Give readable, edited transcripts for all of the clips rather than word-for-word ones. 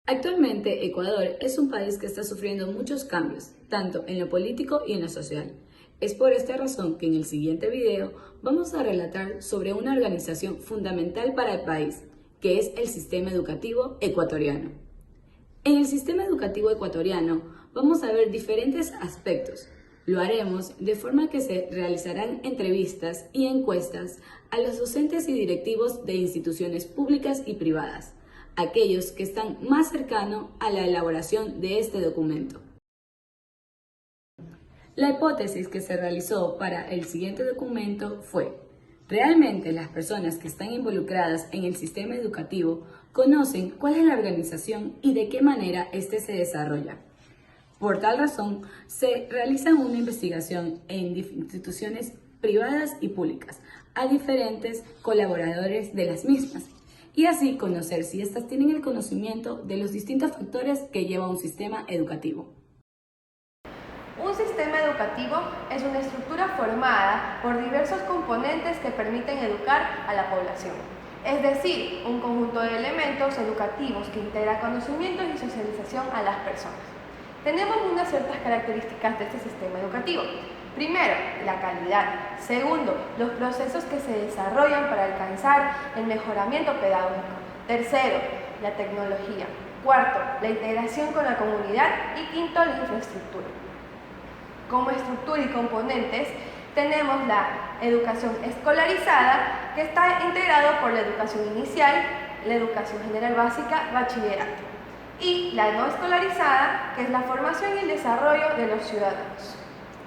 Actualmente, Ecuador es un país que está sufriendo muchos cambios, tanto en lo político y en lo social. Es por esta razón que en el siguiente video vamos a relatar sobre una organización fundamental para el país, que es el sistema educativo ecuatoriano. En el sistema educativo ecuatoriano vamos a ver diferentes aspectos. Lo haremos de forma que se realizarán entrevistas y encuestas a los docentes y directivos de instituciones públicas y privadas, aquellos que están más cercanos a la elaboración de este documento. La hipótesis que se realizó para el siguiente documento fue: ¿realmente las personas que están involucradas en el sistema educativo conocen cuál es la organización y de qué manera éste se desarrolla? Por tal razón, se realiza una investigación en instituciones privadas y públicas a diferentes colaboradores de las mismas y así conocer si éstas tienen el conocimiento de los distintos factores que lleva un sistema educativo. Un sistema educativo es una estructura formada por diversos componentes que permiten educar a la población, es decir, un conjunto de elementos educativos que integra conocimientos y socialización a las personas. Tenemos unas ciertas características de este sistema educativo. Primero, la calidad. Segundo, los procesos que se desarrollan para alcanzar el mejoramiento pedagógico. Tercero, la tecnología. Cuarto, la integración con la comunidad. Y quinto, la infraestructura. Como estructura y componentes tenemos la educación escolarizada, que está integrado por la educación inicial, la educación general básica, bachillerato, y la no escolarizada, que es la formación y el desarrollo de los ciudadanos.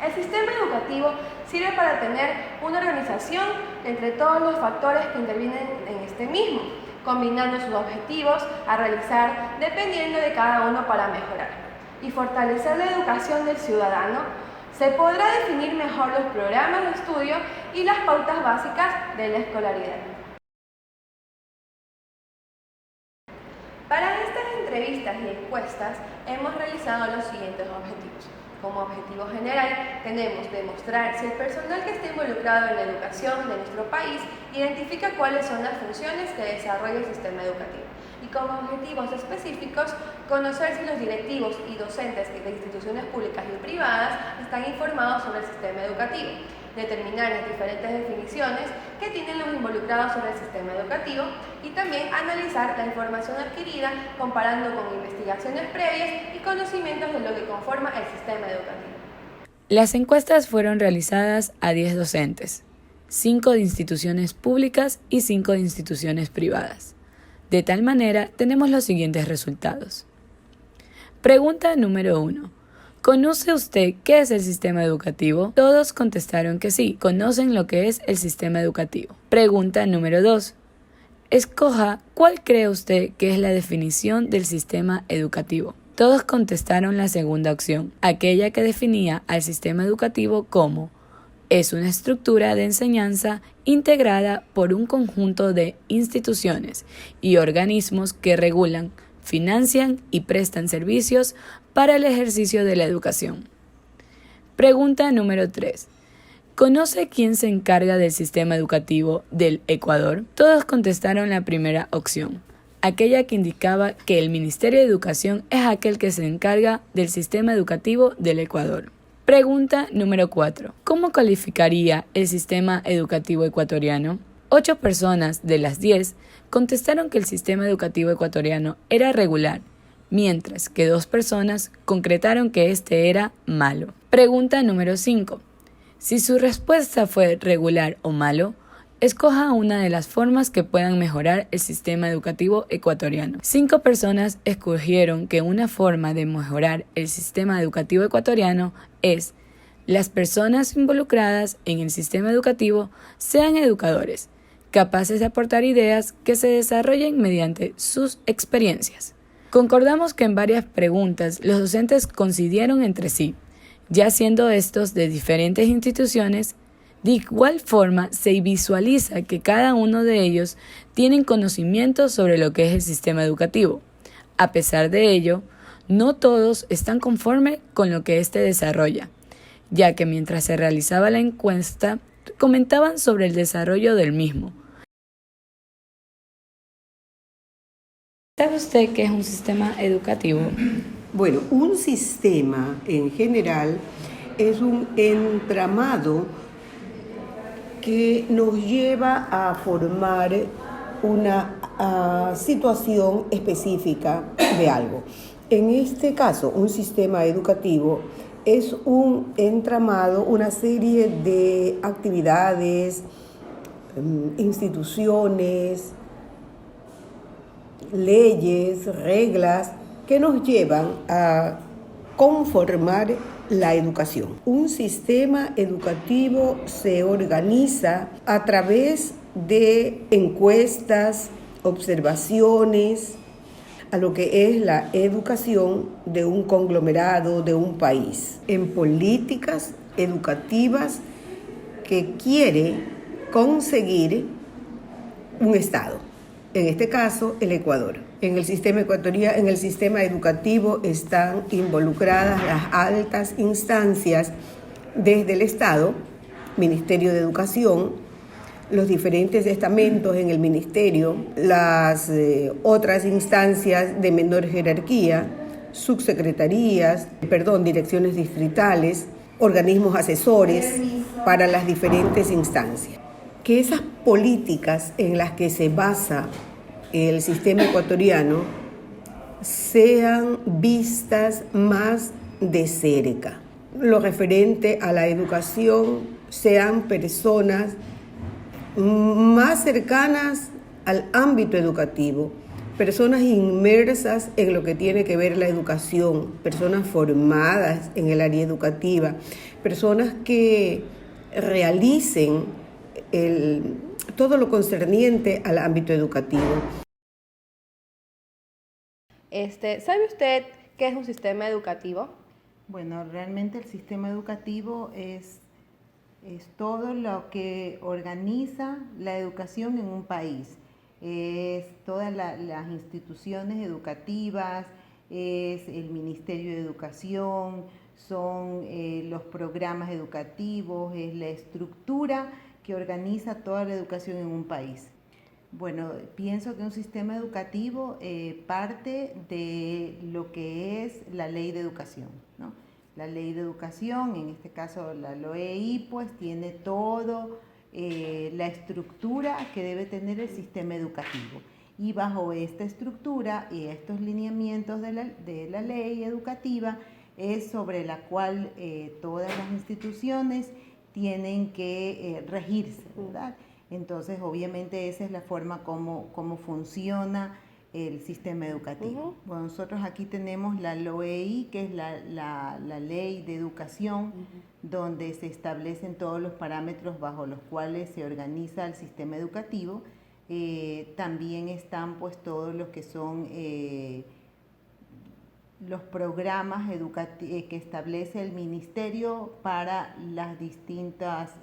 El sistema educativo sirve para tener una organización entre todos los factores que intervienen en este mismo, combinando sus objetivos a realizar dependiendo de cada uno para mejorar y fortalecer la educación del ciudadano. Se podrá definir mejor los programas de estudio y las pautas básicas de la escolaridad. Para estas entrevistas y encuestas hemos realizado los siguientes objetivos. Como objetivo general tenemos demostrar si el personal que está involucrado en la educación de nuestro país identifica cuáles son las funciones que desarrolla el sistema educativo. Y como objetivos específicos, conocer si los directivos y docentes de instituciones públicas y privadas están informados sobre el sistema educativo, determinar las diferentes definiciones que tienen los involucrados sobre el sistema educativo y también analizar la información adquirida comparando con investigaciones previas y conocimientos de lo que conforma el sistema educativo. Las encuestas fueron realizadas a 10 docentes, 5 de instituciones públicas y 5 de instituciones privadas. De tal manera, tenemos los siguientes resultados. Pregunta número 1. ¿Conoce usted qué es el sistema educativo? Todos contestaron que sí, conocen lo que es el sistema educativo. Pregunta número 2. Escoja cuál cree usted que es la definición del sistema educativo. Todos contestaron la segunda opción, aquella que definía al sistema educativo como: es una estructura de enseñanza integrada por un conjunto de instituciones y organismos que regulan, financian y prestan servicios para el ejercicio de la educación. Pregunta número 3. ¿Conoce quién se encarga del sistema educativo del Ecuador? Todos contestaron la primera opción, aquella que indicaba que el Ministerio de Educación es aquel que se encarga del sistema educativo del Ecuador. Pregunta número 4. ¿Cómo calificaría el sistema educativo ecuatoriano? 8 personas de las 10 contestaron que el sistema educativo ecuatoriano era regular, mientras que 2 personas concretaron que este era malo. Pregunta número 5. Si su respuesta fue regular o malo, escoja una de las formas que puedan mejorar el sistema educativo ecuatoriano. 5 personas escogieron que una forma de mejorar el sistema educativo ecuatoriano es: las personas involucradas en el sistema educativo sean educadores, capaces de aportar ideas que se desarrollen mediante sus experiencias. Concordamos que en varias preguntas los docentes coincidieron entre sí, ya siendo estos de diferentes instituciones. De igual forma, se visualiza que cada uno de ellos tienen conocimiento sobre lo que es el sistema educativo. A pesar de ello, no todos están conformes con lo que éste desarrolla, ya que mientras se realizaba la encuesta, comentaban sobre el desarrollo del mismo, ¿Sabe usted qué es un sistema educativo? Bueno, un sistema en general es un entramado que nos lleva a formar una situación específica de algo. En este caso, un sistema educativo es un entramado, una serie de actividades, instituciones, leyes, reglas que nos llevan a conformar la educación. Un sistema educativo se organiza a través de encuestas, observaciones, a lo que es la educación de un conglomerado, de un país, en políticas educativas que quiere conseguir un Estado. En este caso, el Ecuador. En el sistema educativo están involucradas las altas instancias desde el Estado, Ministerio de Educación, los diferentes estamentos en el ministerio, las otras instancias de menor jerarquía, direcciones distritales, organismos asesores para las diferentes instancias. Que esas políticas en las que se basa el sistema ecuatoriano sean vistas más de cerca. Lo referente a la educación, sean personas más cercanas al ámbito educativo, personas inmersas en lo que tiene que ver la educación, personas formadas en el área educativa, personas que realicen todo lo concerniente al ámbito educativo. ¿Sabe usted qué es un sistema educativo? Bueno, realmente el sistema educativo es todo lo que organiza la educación en un país. Es todas las instituciones educativas, es el Ministerio de Educación, son los programas educativos, es la estructura que organiza toda la educación en un país. Bueno, pienso que un sistema educativo parte de lo que es la ley de educación, ¿no? La ley de educación, en este caso la LOEI, pues tiene todo la estructura que debe tener el sistema educativo. Y bajo esta estructura y estos lineamientos de la ley educativa es sobre la cual todas las instituciones tienen que regirse, ¿verdad? Entonces, obviamente, esa es la forma como funciona el sistema educativo. Bueno, nosotros aquí tenemos la LOEI, que es la ley de educación, donde se establecen todos los parámetros bajo los cuales se organiza el sistema educativo. También están pues todos los que son los programas que establece el ministerio para las distintas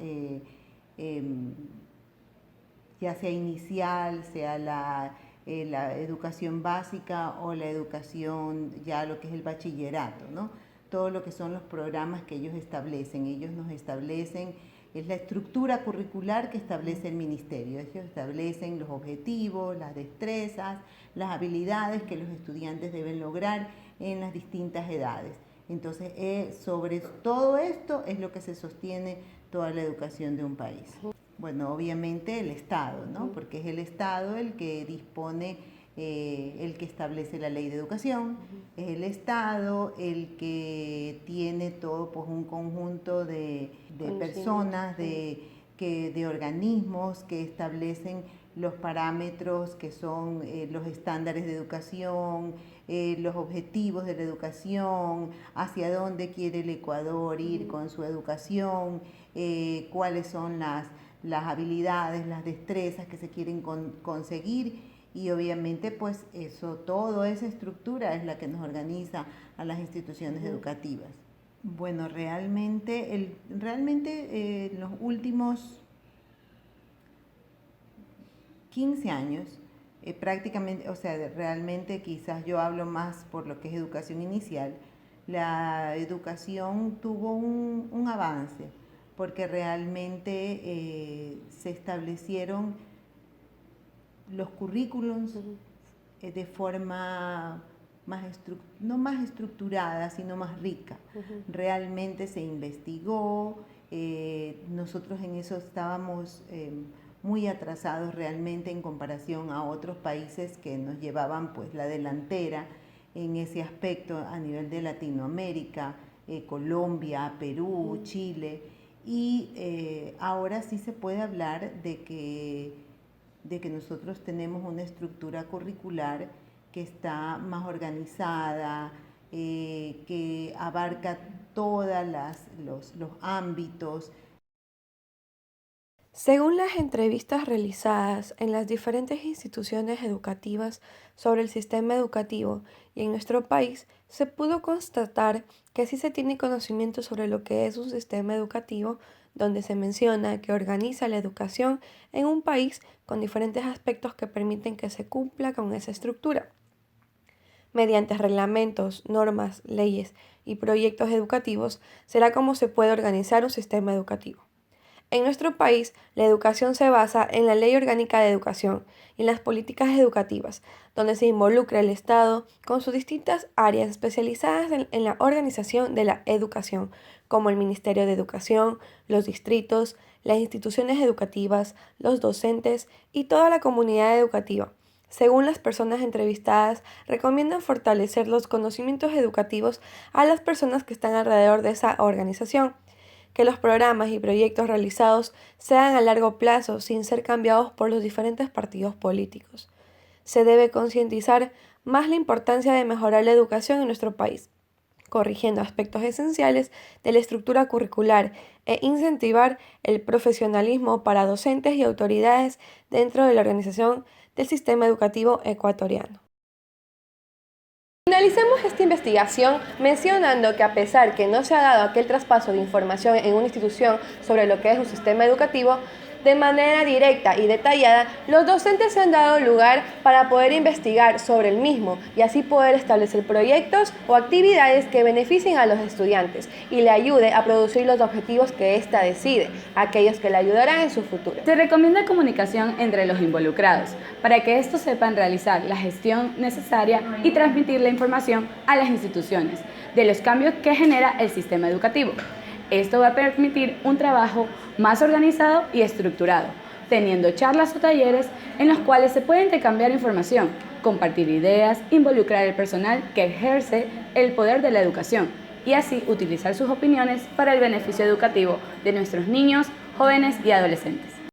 ya sea inicial, sea la educación básica o la educación ya lo que es el bachillerato, ¿no? Todo lo que son los programas que ellos establecen. Ellos nos establecen, es la estructura curricular que establece el ministerio. Ellos establecen los objetivos, las destrezas, las habilidades que los estudiantes deben lograr en las distintas edades. Entonces, sobre todo esto es lo que se sostiene toda la educación de un país. Bueno, obviamente el Estado, ¿no? Porque es el Estado el que dispone, el que establece la ley de educación, es el Estado el que tiene todo pues, un conjunto de personas, de organismos que establecen los parámetros que son los estándares de educación, los objetivos de la educación, hacia dónde quiere el Ecuador ir con su educación, cuáles son las habilidades, las destrezas que se quieren conseguir y obviamente pues toda esa estructura es la que nos organiza a las instituciones educativas. Bueno, realmente en los últimos 15 años, prácticamente, o sea, realmente quizás yo hablo más por lo que es educación inicial, la educación tuvo un avance, porque realmente se establecieron los currículums, de forma no más estructurada, sino más rica. Realmente se investigó, nosotros en eso estábamos muy atrasados realmente en comparación a otros países que nos llevaban pues la delantera en ese aspecto a nivel de Latinoamérica, Colombia, Perú, Chile, y ahora sí se puede hablar de que nosotros tenemos una estructura curricular que está más organizada, que abarca todos los ámbitos. Según las entrevistas realizadas en las diferentes instituciones educativas sobre el sistema educativo y en nuestro país, se pudo constatar que sí se tiene conocimiento sobre lo que es un sistema educativo, donde se menciona que organiza la educación en un país con diferentes aspectos que permiten que se cumpla con esa estructura. Mediante reglamentos, normas, leyes y proyectos educativos será como se puede organizar un sistema educativo. En nuestro país, la educación se basa en la Ley Orgánica de Educación y en las políticas educativas, donde se involucra el Estado con sus distintas áreas especializadas en la organización de la educación, como el Ministerio de Educación, los distritos, las instituciones educativas, los docentes y toda la comunidad educativa. Según las personas entrevistadas, recomiendan fortalecer los conocimientos educativos a las personas que están alrededor de esa organización, que los programas y proyectos realizados sean a largo plazo sin ser cambiados por los diferentes partidos políticos. Se debe concientizar más la importancia de mejorar la educación en nuestro país, corrigiendo aspectos esenciales de la estructura curricular e incentivar el profesionalismo para docentes y autoridades dentro de la organización del sistema educativo ecuatoriano. Finalicemos esta investigación mencionando que a pesar que no se ha dado aquel traspaso de información en una institución sobre lo que es un sistema educativo, de manera directa y detallada, los docentes se han dado lugar para poder investigar sobre el mismo y así poder establecer proyectos o actividades que beneficien a los estudiantes y le ayude a producir los objetivos que ésta decide, aquellos que le ayudarán en su futuro. Se recomienda comunicación entre los involucrados para que estos sepan realizar la gestión necesaria y transmitir la información a las instituciones de los cambios que genera el sistema educativo. Esto va a permitir un trabajo más organizado y estructurado, teniendo charlas o talleres en los cuales se puede intercambiar información, compartir ideas, involucrar al personal que ejerce el poder de la educación y así utilizar sus opiniones para el beneficio educativo de nuestros niños, jóvenes y adolescentes.